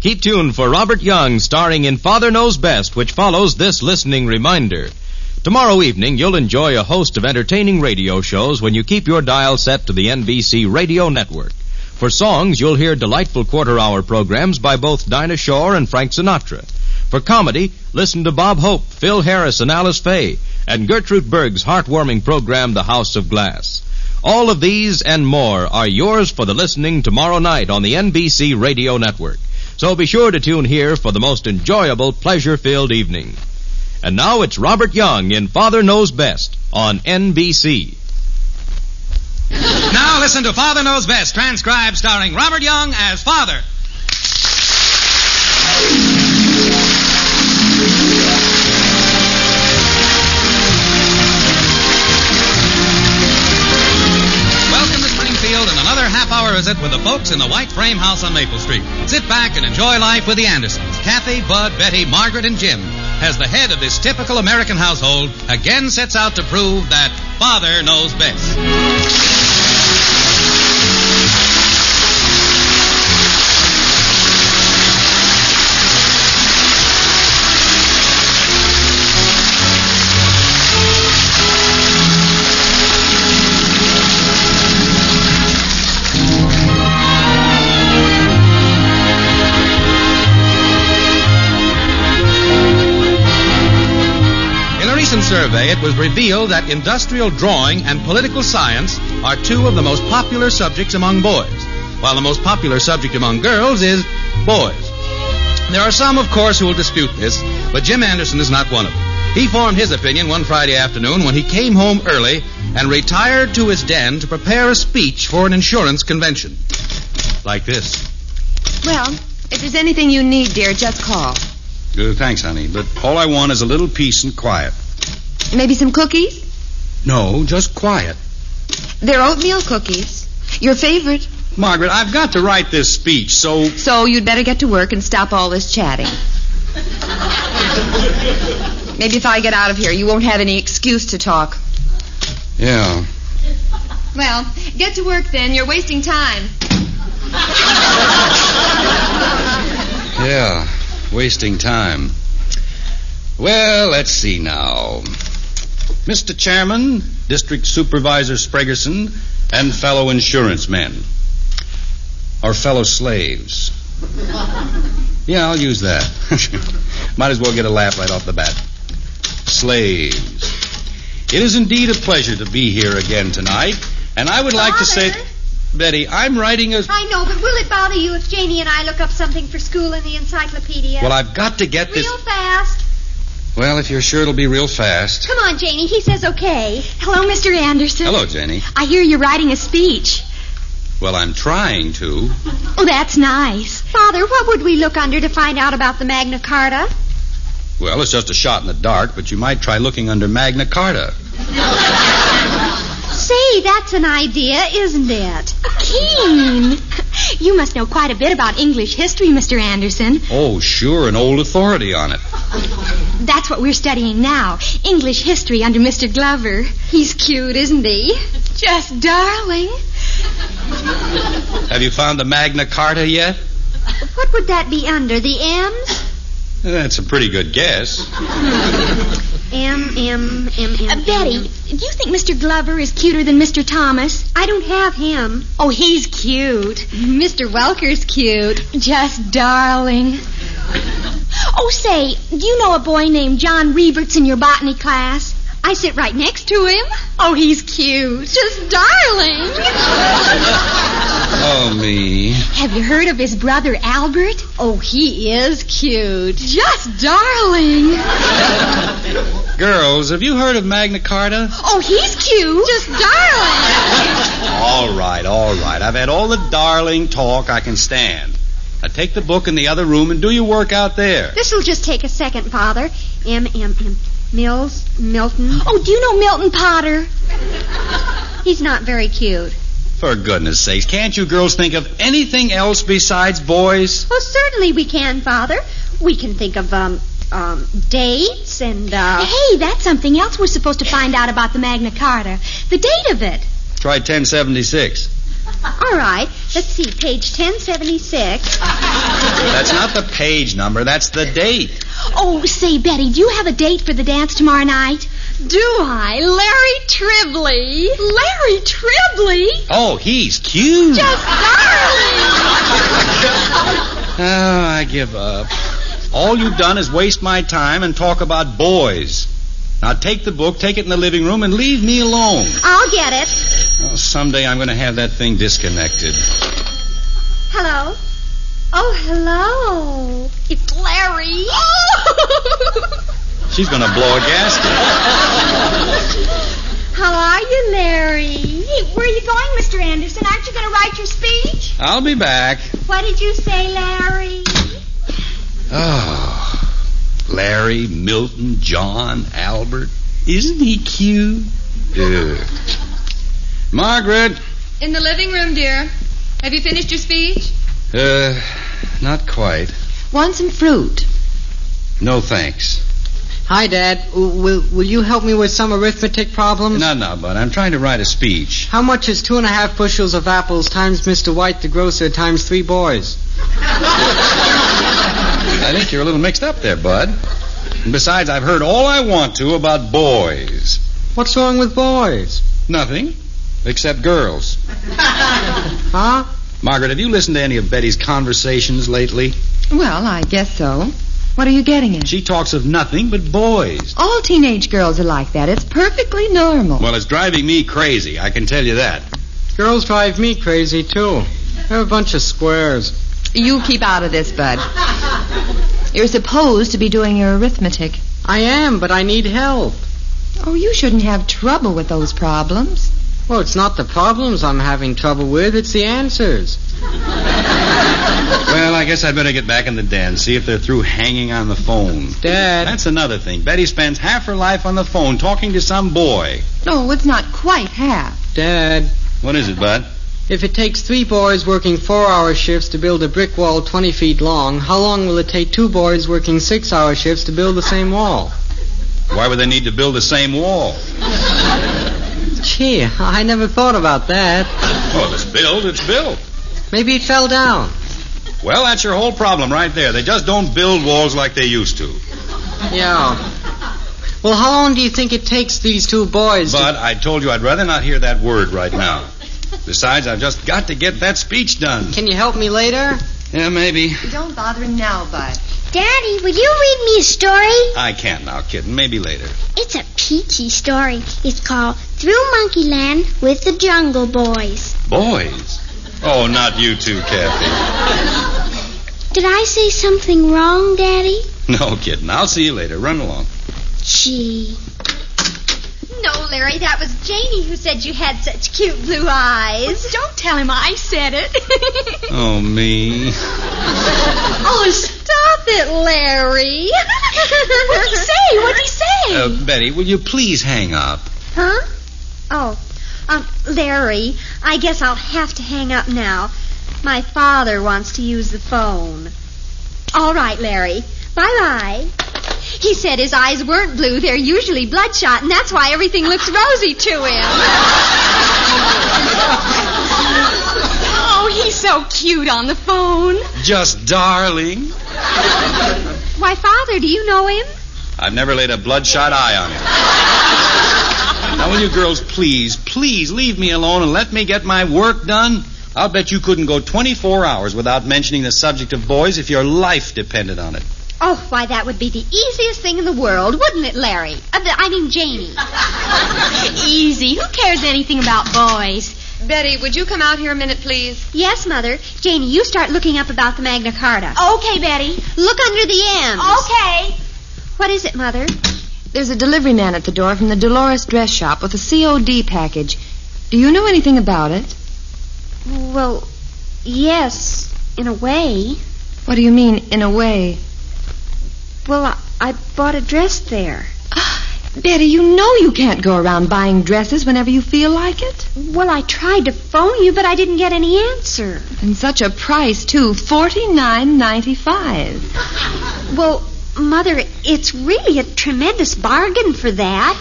Keep tuned for Robert Young starring in Father Knows Best, which follows this listening reminder. Tomorrow evening, you'll enjoy a host of entertaining radio shows when you keep your dial set to the NBC Radio Network. For songs, you'll hear delightful quarter-hour programs by both Dinah Shore and Frank Sinatra. For comedy, listen to Bob Hope, Phil Harris, and Alice Faye, and Gertrude Berg's heartwarming program, The House of Glass. All of these and more are yours for the listening tomorrow night on the NBC Radio Network. So be sure to tune here for the most enjoyable, pleasure-filled evening. And now it's Robert Young in Father Knows Best on NBC. Now listen to Father Knows Best, transcribed starring Robert Young as Father. Welcome to Springfield and another half-hour visit with the folks in the White Frame House on Maple Street. Sit back and enjoy life with the Andersons. Kathy, Bud, Betty, Margaret, and Jim, as the head of this typical American household, again sets out to prove that Father knows best. Survey, it was revealed that industrial drawing and political science are two of the most popular subjects among boys, while the most popular subject among girls is boys. There are some, of course, who will dispute this, but Jim Anderson is not one of them. He formed his opinion one Friday afternoon when he came home early and retired to his den to prepare a speech for an insurance convention. Like this. Well, if there's anything you need, dear, just call. Thanks, honey, but all I want is a little peace and quiet. Maybe some cookies? No, just quiet. They're oatmeal cookies. Your favorite. Margaret, I've got to write this speech, so... So you'd better get to work and stop all this chatting. Maybe if I get out of here, you won't have any excuse to talk. Yeah. Well, get to work then. You're wasting time. Yeah, wasting time. Well, let's see now. Mr. Chairman, District Supervisor Spragerson, and fellow insurance men. Or fellow slaves. Yeah, I'll use that. Might as well get a laugh right off the bat. Slaves. It is indeed a pleasure to be here again tonight, and I would like to say... Betty, I'm writing a... I know, but will it bother you if Janie and I look up something for school in the encyclopedia? Well, I've got to get this... Real fast. Well, if you're sure it'll be real fast. Come on, Janie. He says okay. Hello, Mr. Anderson. Hello, Janie. I hear you're writing a speech. Well, I'm trying to. Oh, that's nice. Father, what would we look under to find out about the Magna Carta? Well, it's just a shot in the dark, but you might try looking under Magna Carta. Say, that's an idea, isn't it? Keen. You must know quite a bit about English history, Mr. Anderson. Oh, sure, an old authority on it. That's what we're studying now. English history under Mr. Glover. He's cute, isn't he? Just darling. Have you found the Magna Carta yet? What would that be under? The M's? That's a pretty good guess. M. Betty, do you think Mr. Glover is cuter than Mr. Thomas? I don't have him. Oh, he's cute. Mr. Welker's cute. Just darling. Oh, say, do you know a boy named John Reberts in your botany class? I sit right next to him. Oh, he's cute. Just darling. Oh, me. Have you heard of his brother Albert? Oh, he is cute. Just darling. Girls, have you heard of Magna Carta? Oh, he's cute. Just darling. All right. I've had all the darling talk I can stand. Now take the book in the other room and do your work out there. This'll just take a second, Father. Milton. Oh, do you know Milton Potter? He's not very cute. For goodness sakes, can't you girls think of anything else besides boys? Well, certainly we can, Father. We can think of, dates and, Hey, that's something else we're supposed to find out about the Magna Carta. The date of it. Try 1076. All right. Let's see. Page 1076. That's not the page number. That's the date. Oh, say, Betty, do you have a date for the dance tomorrow night? Do I? Larry Tribbley. Larry Tribbley? Oh, he's cute. Just darling. Oh, I give up. All you've done is waste my time and talk about boys. Now take the book, take it in the living room, and leave me alone. I'll get it. Oh, someday I'm going to have that thing disconnected. Hello? Oh, hello. It's Larry. She's going to blow a gasket. How are you, Larry? Hey, where are you going, Mr. Anderson? Aren't you going to write your speech? I'll be back. What did you say, Larry? Oh, Larry, Milton, John, Albert. Isn't he cute? Margret. In the living room, dear. Have you finished your speech? Not quite. Want some fruit? No, thanks. Hi, Dad. Will you help me with some arithmetic problems? No, bud. I'm trying to write a speech. How much is 2.5 bushels of apples times Mr. White, the grocer, times 3 boys? I think you're a little mixed up there, bud. And besides, I've heard all I want to about boys. What's wrong with boys? Nothing. Except girls. Huh? Margaret, have you listened to any of Betty's conversations lately? Well, I guess so. What are you getting at? She talks of nothing but boys. All teenage girls are like that. It's perfectly normal. Well, it's driving me crazy, I can tell you that. Girls drive me crazy, too. They're a bunch of squares. You keep out of this, Bud. You're supposed to be doing your arithmetic. I am, but I need help. Oh, you shouldn't have trouble with those problems. Well, it's not the problems I'm having trouble with, it's the answers. Well, I guess I'd better get back in the den, see if they're through hanging on the phone. Dad. That's another thing. Betty spends half her life on the phone talking to some boy. No, it's not quite half. Dad. What is it, Bud? If it takes 3 boys working 4-hour shifts to build a brick wall 20 feet long, how long will it take 2 boys working 6-hour shifts to build the same wall? Why would they need to build the same wall? Gee, I never thought about that. Well, it's built. Maybe it fell down. Well, that's your whole problem right there. They just don't build walls like they used to. Yeah. Well, how long do you think it takes these 2 boys But I told you I'd rather not hear that word right now. Besides, I've just got to get that speech done. Can you help me later? Yeah, maybe. Don't bother him now, Bud. Daddy, would you read me a story? I can't now, kitten. Maybe later. It's a peachy story. It's called Through Monkeyland with the Jungle Boys. Boys? Oh, not you too, Kathy. Did I say something wrong, Daddy? No, kitten. I'll see you later. Run along. Gee. No, Larry, that was Janie who said you had such cute blue eyes. Don't tell him I said it. Oh, me. Oh, stop it, Larry. What'd he say? Betty, will you please hang up? Huh? Oh, Larry, I guess I'll have to hang up now. My father wants to use the phone. All right, Larry. Bye-bye. He said his eyes weren't blue. They're usually bloodshot, and that's why everything looks rosy to him. Oh, he's so cute on the phone. Just darling. Why, Father, do you know him? I've never laid a bloodshot eye on him. Now, will you girls please leave me alone and let me get my work done? I'll bet you couldn't go 24 hours without mentioning the subject of boys if your life depended on it. Oh, why, that would be the easiest thing in the world, wouldn't it, Larry? Janie. Easy. Who cares anything about boys? Betty, would you come out here a minute, please? Yes, Mother. Janie, you start looking up about the Magna Carta. Okay, Betty. Look under the M's. Okay. What is it, Mother? There's a delivery man at the door from the Dolores dress shop with a COD package. Do you know anything about it? Well, yes, in a way. What do you mean, in a way? Well, I bought a dress there. Betty, you know you can't go around buying dresses whenever you feel like it. Well, I tried to phone you, but I didn't get any answer. And such a price, too, $49.95. Well, Mother, it's really a tremendous bargain for that.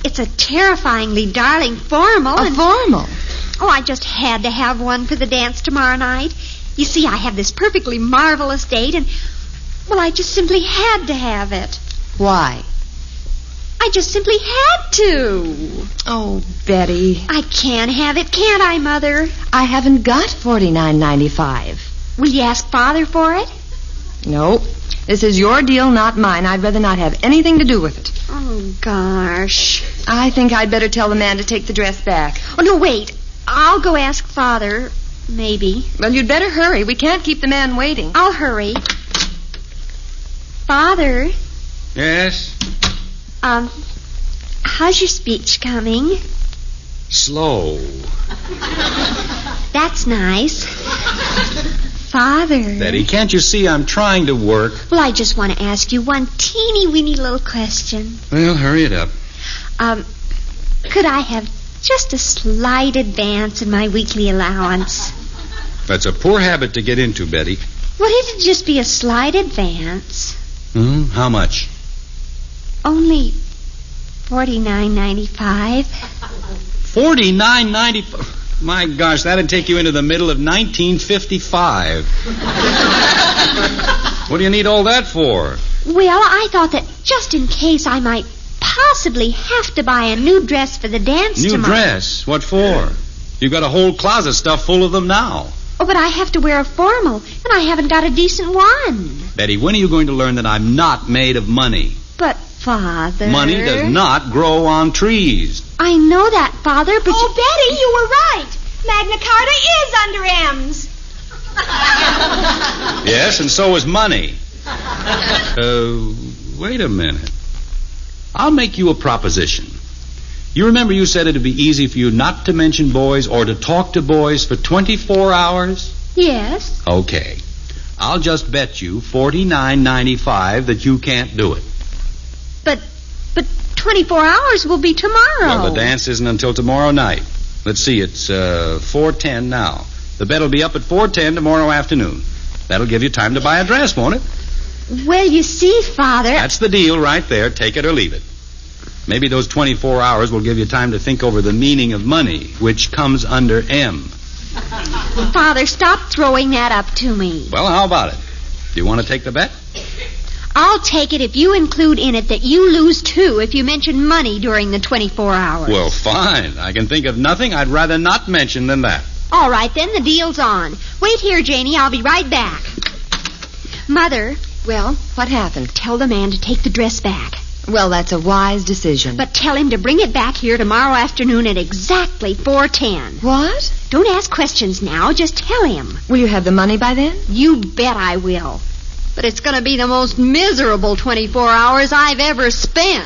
It's a terrifyingly darling formal. A formal? Oh, I just had to have one for the dance tomorrow night. You see, I have this perfectly marvelous date, and, well, I just simply had to have it. Why? I just simply had to. Oh, Betty. I can have it, can't I, Mother? I haven't got $49.95. Will you ask Father for it? No. This is your deal, not mine. I'd rather not have anything to do with it. Oh, gosh. I think I'd better tell the man to take the dress back. Oh, no, wait. I'll go ask Father. Maybe. Well, you'd better hurry. We can't keep the man waiting. I'll hurry. Father? Yes? How's your speech coming? Slow. That's nice. Father. Betty, can't you see I'm trying to work? Well, I just want to ask you one teeny-weeny little question. Well, hurry it up. Could I have just a slight advance in my weekly allowance? That's a poor habit to get into, Betty. Would it just be a slight advance? How much? Only $49.95. $49.95? My gosh, that'd take you into the middle of 1955. What do you need all that for? Well, I thought that just in case I might possibly have to buy a new dress for the dance tomorrow. New dress? What for? You've got a whole closet stuffed full of them now. Oh, but I have to wear a formal, and I haven't got a decent one. Betty, when are you going to learn that I'm not made of money? But, Father... Money does not grow on trees. I know that, Father, but... Oh, Betty, you were right. Magna Carta is under M's. Yes, and so is money. Wait a minute. I'll make you a proposition. You remember you said it'd be easy for you not to mention boys or to talk to boys for 24 hours? Yes. Okay. I'll just bet you $49.95 that you can't do it. But 24 hours will be tomorrow. Well, the dance isn't until tomorrow night. Let's see, it's 4:10 now. The bet will be up at 4:10 tomorrow afternoon. That'll give you time to buy a dress, won't it? Well, you see, Father... That's the deal right there. Take it or leave it. Maybe those 24 hours will give you time to think over the meaning of money, which comes under M. Father, stop throwing that up to me. Well, how about it? Do you want to take the bet? I'll take it if you include in it that you lose, too, if you mention money during the 24 hours. Well, fine. I can think of nothing I'd rather not mention than that. All right, then, the deal's on. Wait here, Janie. I'll be right back. Mother. Well, what happened? Tell the man to take the dress back. Well, that's a wise decision. But tell him to bring it back here tomorrow afternoon at exactly 4:10. What? Don't ask questions now. Just tell him. Will you have the money by then? You bet I will. But it's going to be the most miserable 24 hours I've ever spent.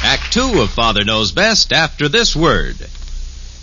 Act 2 of Father Knows Best after this word.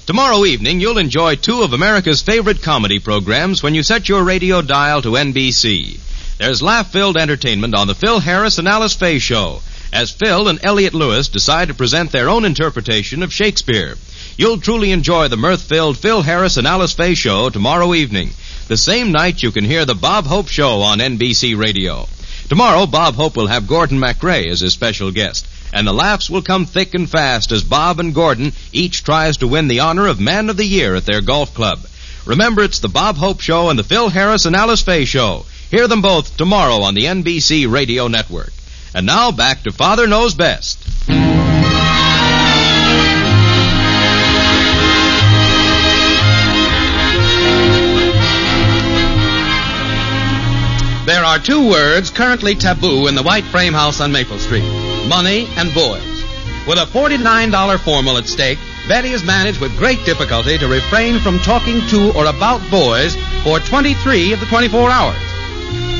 Tomorrow evening, you'll enjoy two of America's favorite comedy programs when you set your radio dial to NBC. There's laugh-filled entertainment on the Phil Harris and Alice Faye Show, as Phil and Elliot Lewis decide to present their own interpretation of Shakespeare. You'll truly enjoy the mirth-filled Phil Harris and Alice Faye Show tomorrow evening, the same night you can hear the Bob Hope Show on NBC Radio. Tomorrow, Bob Hope will have Gordon MacRae as his special guest, and the laughs will come thick and fast as Bob and Gordon each tries to win the honor of Man of the Year at their golf club. Remember, it's the Bob Hope Show and the Phil Harris and Alice Faye Show. Hear them both tomorrow on the NBC Radio Network. And now, back to Father Knows Best. There are two words currently taboo in the White Frame House on Maple Street: money and boys. With a $49 formal at stake, Betty has managed with great difficulty to refrain from talking to or about boys for 23 of the 24 hours.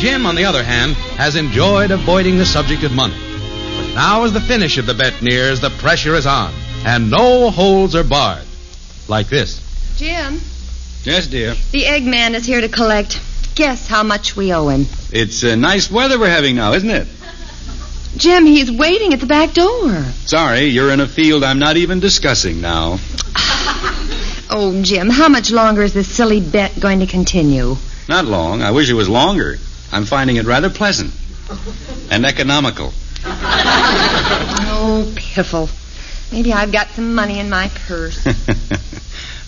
Jim, on the other hand, has enjoyed avoiding the subject of money. But now as the finish of the bet nears, the pressure is on, and no holds are barred. Like this. Jim, Yes, dear. the egg man is here to collect. Guess how much we owe him. It's nice weather we're having now, isn't it? Jim, he's waiting at the back door. Sorry, you're in a field I'm not even discussing now. Oh, Jim, how much longer is this silly bet going to continue? Not long. I wish it was longer. I'm finding it rather pleasant and economical. Oh, piffle. Maybe I've got some money in my purse.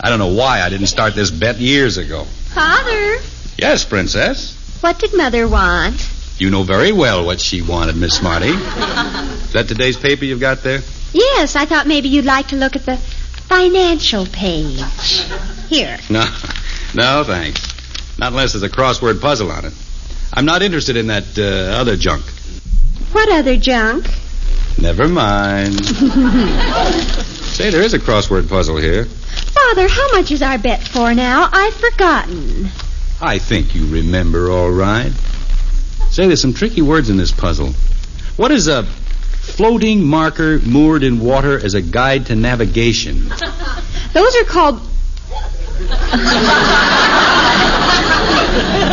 I don't know why I didn't start this bet years ago. Father, Yes, Princess. what did Mother want? You know very well what she wanted, Miss Smarty. Is that today's paper you've got there? Yes, I thought maybe you'd like to look at the financial page. Here. No, thanks. Not unless there's a crossword puzzle on it. I'm not interested in that other junk. What other junk? Never mind. Say, there is a crossword puzzle here. Father, how much is our bet for now? I've forgotten. I think you remember all right. Say, there's some tricky words in this puzzle. What is a floating marker moored in water as a guide to navigation? Those are called...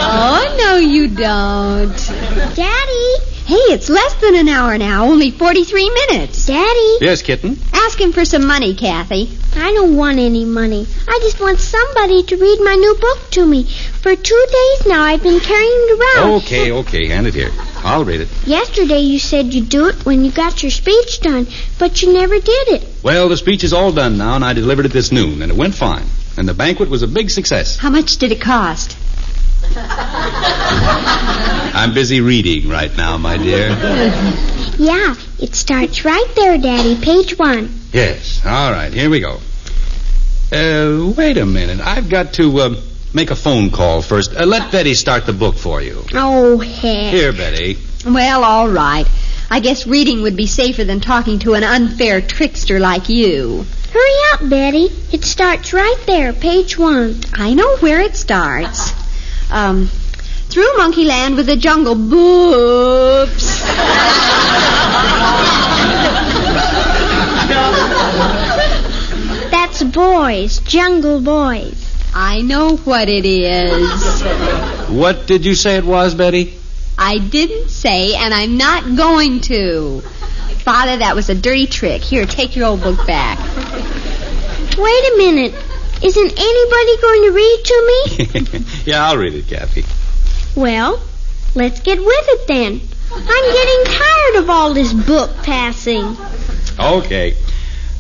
Oh, no, you don't. Daddy! Hey, it's less than an hour now, only 43 minutes. Daddy! Yes, kitten? Ask him for some money, Kathy. I don't want any money. I just want somebody to read my new book to me. For 2 days now, I've been carrying it around. Okay, hand it here. I'll read it. Yesterday you said you'd do it when you got your speech done, but you never did it. Well, the speech is all done now, and I delivered it this noon, and it went fine. And the banquet was a big success. How much did it cost? I'm busy reading right now, my dear. Yeah, it starts right there, Daddy, page 1. Yes, all right, here we go. Wait a minute. I've got to make a phone call first. Let Betty start the book for you. Oh, heck. Here, Betty. Well, all right. I guess reading would be safer than talking to an unfair trickster like you. Hurry up, Betty. It starts right there, page 1. I know where it starts. Through Monkeyland with the Jungle Boops. That's boys, Jungle Boys. I know what it is. What did you say it was, Betty? I didn't say, and I'm not going to. Father, that was a dirty trick. Here, take your old book back. Wait a minute. Isn't anybody going to read to me? Yeah, I'll read it, Kathy. Well, let's get with it then. I'm getting tired of all this book passing. Okay.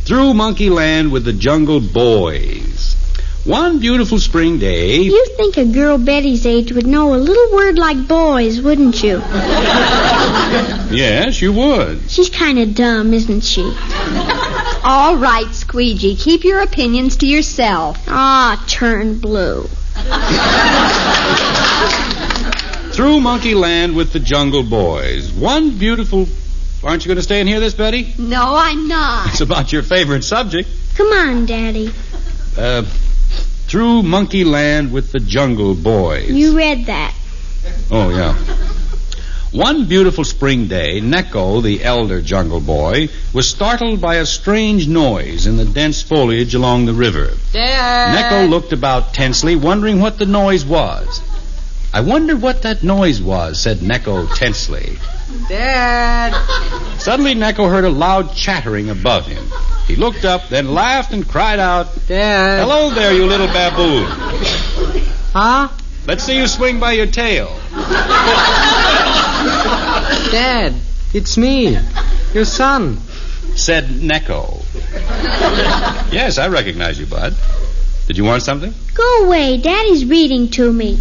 Through Monkeyland with the Jungle Boys. One beautiful spring day... You think a girl Betty's age would know a little word like boys, wouldn't you? Yes, you would. She's kind of dumb, isn't she? All right, Squeegee. Keep your opinions to yourself. Turn blue. Through Monkeyland with the Jungle Boys. One beautiful... Aren't you going to stay and hear this, Betty? No, I'm not. It's about your favorite subject. Come on, Daddy. Through Monkeyland with the Jungle Boys. You read that. Oh, yeah. One beautiful spring day, Neko, the elder jungle boy, was startled by a strange noise in the dense foliage along the river. Dad! Neko looked about tensely, wondering what the noise was. I wonder what that noise was, said Neko tensely. Dad! Suddenly, Neko heard a loud chattering above him. He looked up, then laughed and cried out, Dad! Hello there, you little baboon. Huh? Let's see you swing by your tail. Dad, it's me, your son. Said Neko. Yes, I recognize you, Bud. Did you want something? Go away. Daddy's reading to me.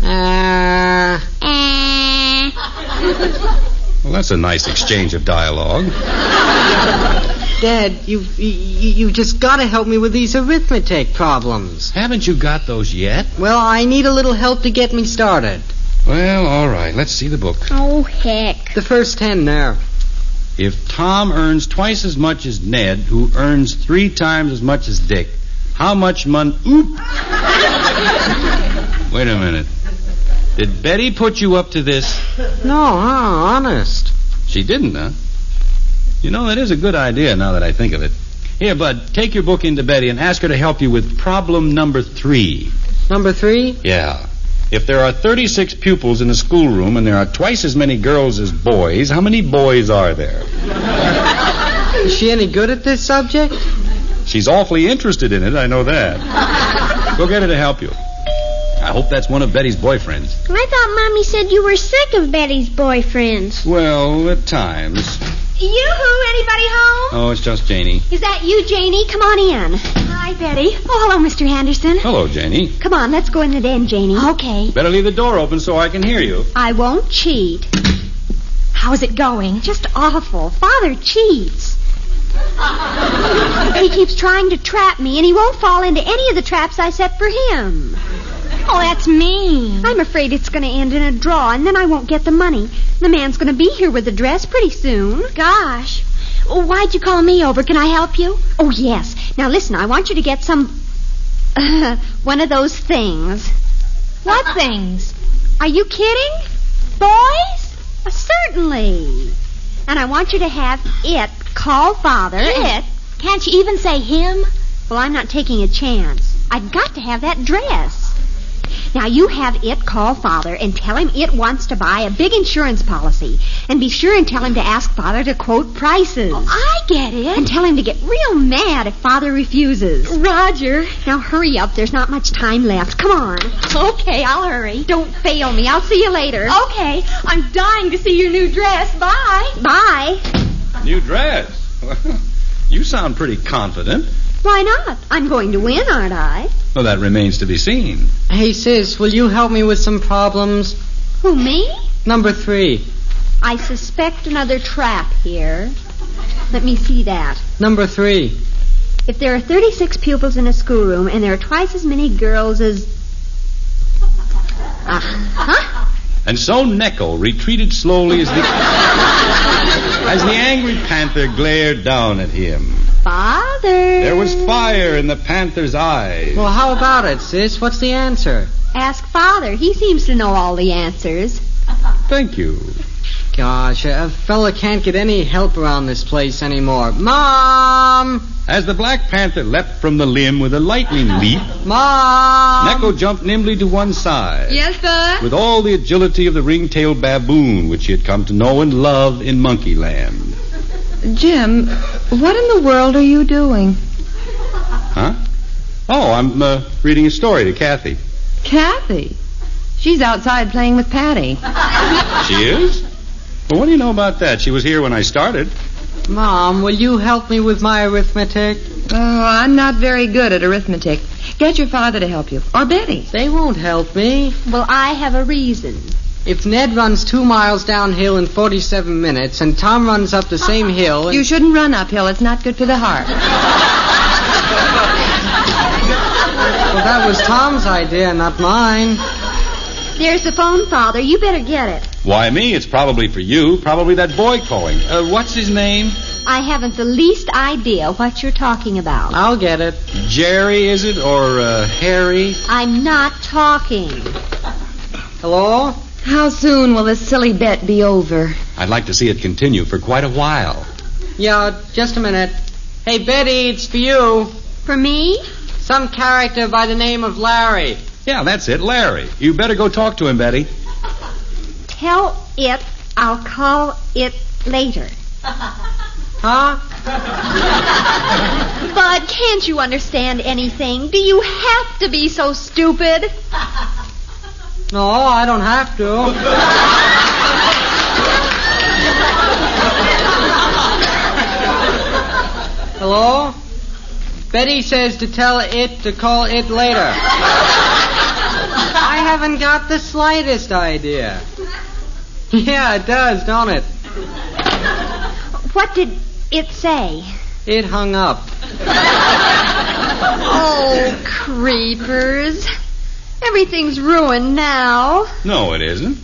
Well, that's a nice exchange of dialogue. Dad, you just got to help me with these arithmetic problems. Haven't you got those yet? Well, I need a little help to get me started. Well, all right. Let's see the book. Oh, heck. The first 10 there. If Tom earns twice as much as Ned, who earns 3 times as much as Dick, how much money... Oop! Wait a minute. Did Betty put you up to this? No, honest. She didn't, huh? You know, that is a good idea now that I think of it. Here, Bud, take your book into Betty and ask her to help you with problem number 3. Number 3? Yeah. If there are 36 pupils in a schoolroom and there are twice as many girls as boys, how many boys are there? Is she any good at this subject? She's awfully interested in it, I know that. Go get her to help you. I hope that's one of Betty's boyfriends. I thought Mommy said you were sick of Betty's boyfriends. Well, at times. Yoo-hoo, anybody home? Oh, it's just Janie. Is that you, Janie? Come on in. Hi, Betty. Oh, hello, Mr. Anderson. Hello, Janie. Come on, let's go in the den, Janie. Okay. Better leave the door open so I can hear you. I won't cheat. How's it going? Just awful. Father cheats. He keeps trying to trap me, and he won't fall into any of the traps I set for him. Oh, that's mean. I'm afraid it's going to end in a draw, and then I won't get the money. The man's going to be here with the dress pretty soon. Gosh. Why'd you call me over? Can I help you? Oh, yes. Now, listen, I want you to get some... one of those things. What things? Are you kidding? Boys? Certainly. And I want you to have it call Father. It? Can't you even say him? Well, I'm not taking a chance. I've got to have that dress. Now, you have it call Father and tell him it wants to buy a big insurance policy. And be sure and tell him to ask Father to quote prices. Oh, I get it. And tell him to get real mad if Father refuses. Roger. Now, hurry up. There's not much time left. Come on. Okay, I'll hurry. Don't fail me. I'll see you later. Okay. I'm dying to see your new dress. Bye. Bye. New dress? You sound pretty confident. Why not? I'm going to win, aren't I? Well, that remains to be seen. Hey, sis, will you help me with some problems? Who, me? Number 3. I suspect another trap here. Let me see that. Number 3. If there are 36 pupils in a schoolroom and there are twice as many girls as... Huh? And so Necco retreated slowly as the angry panther glared down at him. Father. There was fire in the panther's eyes. Well, how about it, sis? What's the answer? Ask Father. He seems to know all the answers. Thank you. Gosh, a fella can't get any help around this place anymore. Mom! As the Black Panther leapt from the limb with a lightning leap, Mom! Necco jumped nimbly to one side. Yes, sir? With all the agility of the ring-tailed baboon, which he had come to know and love in Monkeyland. Jim, what in the world are you doing? Huh? Oh, I'm reading a story to Kathy. Kathy? She's outside playing with Patty. She is? Well, what do you know about that? She was here when I started. Mom, will you help me with my arithmetic? Oh, I'm not very good at arithmetic. Get your father to help you. Or Betty. They won't help me. Well, I have a reason. If Ned runs 2 miles downhill in 47 minutes and Tom runs up the same hill... You shouldn't run uphill. It's not good for the heart. Well, that was Tom's idea, not mine. There's the phone, Father. You better get it. Why, me? It's probably for you. Probably that boy calling. What's his name? I haven't the least idea what you're talking about. I'll get it. Jerry, is it? Or Harry? I'm not talking. Hello? How soon will this silly bet be over? I'd like to see it continue for quite a while. Yeah, just a minute. Hey, Betty, it's for you. For me? Some character by the name of Larry. Yeah, that's it, Larry. You better go talk to him, Betty. Tell it I'll call it later. Huh? Bud, can't you understand anything? Do you have to be so stupid? No, I don't have to. Hello? Betty says to tell it to call it later. I haven't got the slightest idea. Yeah, it does, don't it? What did it say? It hung up. Oh, creepers. Everything's ruined now. No, it isn't.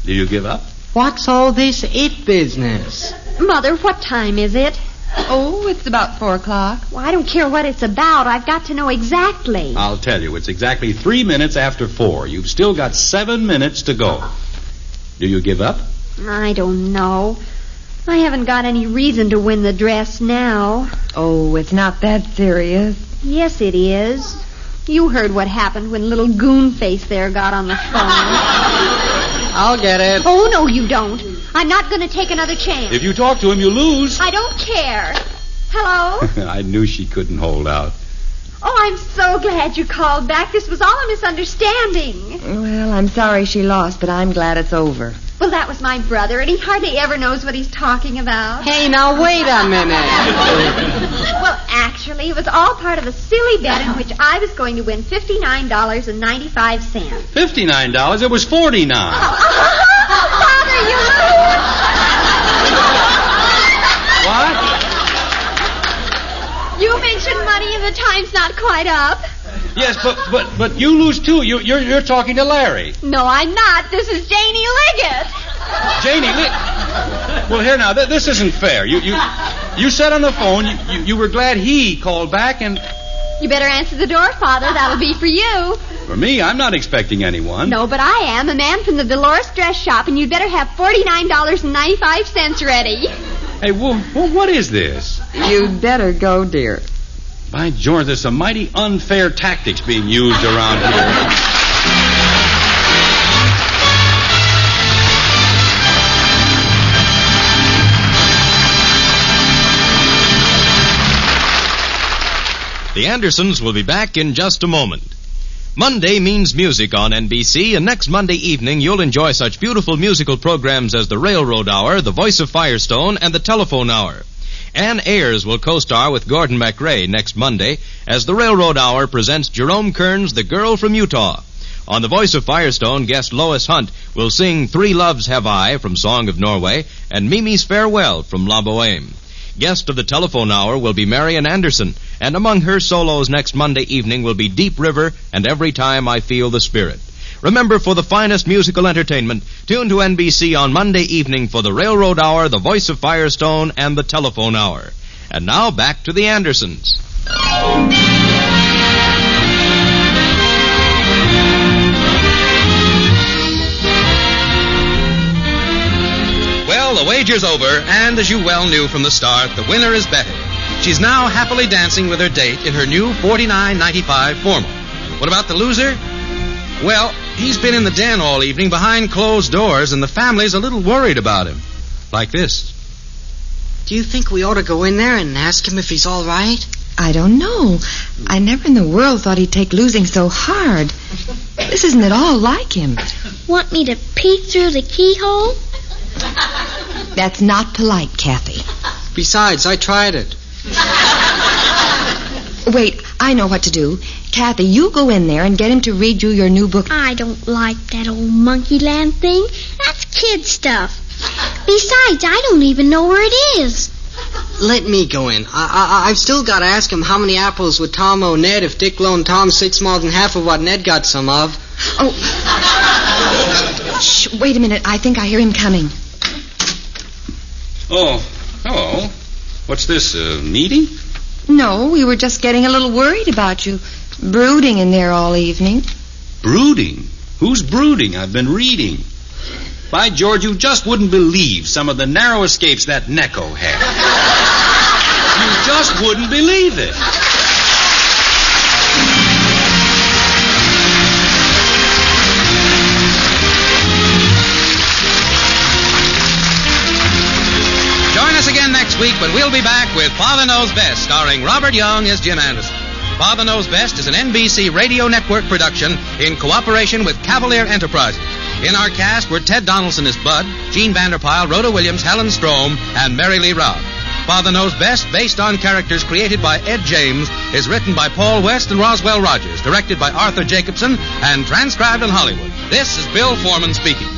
Did you give up? What's all this it business? Mother, what time is it? Oh, it's about 4 o'clock. Well, I don't care what it's about. I've got to know exactly. I'll tell you. It's exactly 3 minutes after 4. You've still got 7 minutes to go. Do you give up? I don't know. I haven't got any reason to win the dress now. Oh, it's not that serious. Yes, it is. You heard what happened when little Goonface there got on the phone. I'll get it. Oh, no, you don't. I'm not going to take another chance. If you talk to him, you lose. I don't care. Hello? I knew she couldn't hold out. Oh, I'm so glad you called back. This was all a misunderstanding. Well, I'm sorry she lost, but I'm glad it's over. Well, that was my brother, and he hardly ever knows what he's talking about. Hey, now wait a minute. Well, actually, it was all part of a silly bet in which I was going to win $59.95. $59? It was $49. Father, you lose. What? You mentioned money and the time's not quite up. Yes, but you lose too. You're talking to Larry. No, I'm not. This is Janie Liggett. Janie Liggett? Well, here now, this isn't fair. You said on the phone you were glad he called back and... You better answer the door, Father. That'll be for you. For me, I'm not expecting anyone. No, but I am. A man from the Dolores Dress Shop, and you'd better have $49.95 ready. Hey, well, what is this? You'd better go, dear. By George, there's some mighty unfair tactics being used around here. The Andersons will be back in just a moment. Monday means music on NBC, and next Monday evening you'll enjoy such beautiful musical programs as the Railroad Hour, the Voice of Firestone, and the Telephone Hour. Ann Ayers will co-star with Gordon MacRae next Monday as the Railroad Hour presents Jerome Kern's The Girl from Utah. On the Voice of Firestone, guest Lois Hunt will sing Three Loves Have I from Song of Norway and Mimi's Farewell from La Boheme. Guest of the Telephone Hour will be Marian Anderson, and among her solos next Monday evening will be Deep River and Every Time I Feel the Spirit. Remember, for the finest musical entertainment, tune to NBC on Monday evening for the Railroad Hour, the Voice of Firestone, and the Telephone Hour. And now, back to the Andersons. Well, the wager's over, and as you well knew from the start, the winner is Betty. She's now happily dancing with her date in her new $49.95 formal. What about the loser? Well, he's been in the den all evening behind closed doors, and the family's a little worried about him. Like this. Do you think we ought to go in there and ask him if he's all right? I don't know. I never in the world thought he'd take losing so hard. This isn't at all like him. Want me to peek through the keyhole? That's not polite, Kathy. Besides, I tried it. Wait, I know what to do. Kathy, you go in there and get him to read you your new book. I don't like that old monkey land thing. That's kid stuff. Besides, I don't even know where it is. Let me go in. I've still got to ask him how many apples would Tom owe Ned if Dick loaned Tom 6 more than half of what Ned got some of. Oh. Shh, wait a minute. I think I hear him coming. Oh, hello. What's this, a meeting? No, we were just getting a little worried about you. Brooding in there all evening. Brooding? Who's brooding? I've been reading. By George, you just wouldn't believe some of the narrow escapes that Necco had. You just wouldn't believe it. Join us again next week when we'll be back with Father Knows Best, starring Robert Young as Jim Anderson. Father Knows Best is an NBC Radio Network production in cooperation with Cavalier Enterprises. In our cast were Ted Donaldson as Bud, Jean Vander Pyl, Rhoda Williams, Helen Strome, and Mary Lee Robb. Father Knows Best, based on characters created by Ed James, is written by Paul West and Roswell Rogers, directed by Arthur Jacobson, and transcribed in Hollywood. This is Bill Foreman speaking.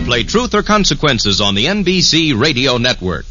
Play Truth or Consequences on the NBC Radio Network.